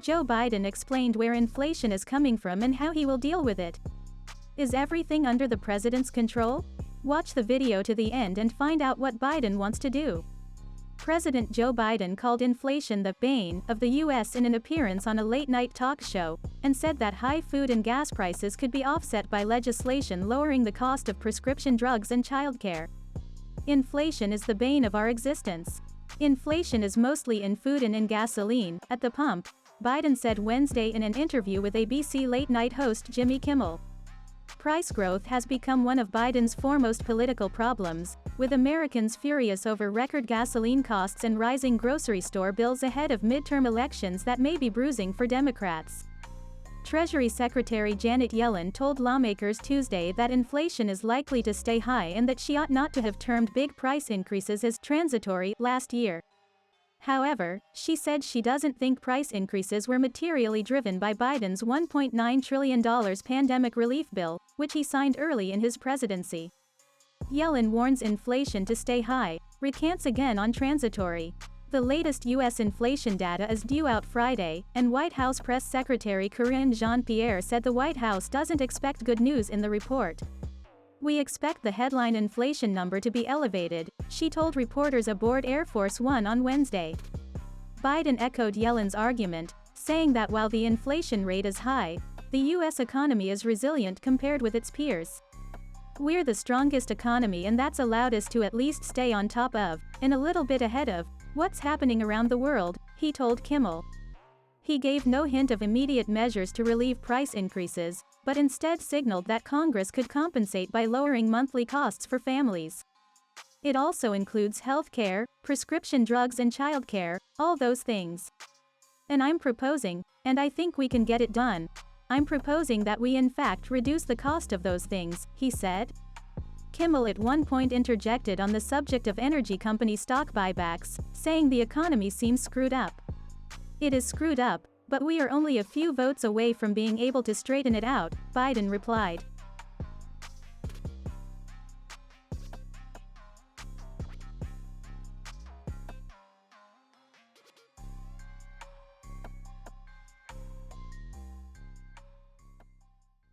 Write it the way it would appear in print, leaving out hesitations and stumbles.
Joe Biden explained where inflation is coming from and how he will deal with it. Is everything under the president's control? Watch the video to the end and find out what Biden wants to do. President Joe Biden called inflation the bane of the U.S. in an appearance on a late-night talk show, and said that high food and gas prices could be offset by legislation lowering the cost of prescription drugs and childcare. Inflation is the bane of our existence. Inflation is mostly in food and in gasoline, at the pump, Biden said Wednesday in an interview with ABC late-night host Jimmy Kimmel. Price growth has become one of Biden's foremost political problems, with Americans furious over record gasoline costs and rising grocery store bills ahead of midterm elections that may be bruising for Democrats. Treasury Secretary Janet Yellen told lawmakers Tuesday that inflation is likely to stay high and that she ought not to have termed big price increases as transitory last year. However, she said she doesn't think price increases were materially driven by Biden's $1.9 trillion pandemic relief bill, which he signed early in his presidency. Yellen warns inflation to stay high, recants again on transitory. The latest U.S. inflation data is due out Friday, and White House Press Secretary Karine Jean-Pierre said the White House doesn't expect good news in the report. "We expect the headline inflation number to be elevated," she told reporters aboard Air Force One on Wednesday. Biden echoed Yellen's argument, saying that while the inflation rate is high, the U.S. economy is resilient compared with its peers. "We're the strongest economy, and that's allowed us to at least stay on top of, and a little bit ahead of, what's happening around the world," he told Kimmel. He gave no hint of immediate measures to relieve price increases, but instead signaled that Congress could compensate by lowering monthly costs for families. It also includes health care, prescription drugs and childcare, all those things. "And I'm proposing, and I think we can get it done, I'm proposing that we in fact reduce the cost of those things," he said. Kimmel at one point interjected on the subject of energy company stock buybacks, saying the economy seems screwed up. "It is screwed up, but we are only a few votes away from being able to straighten it out," Biden replied.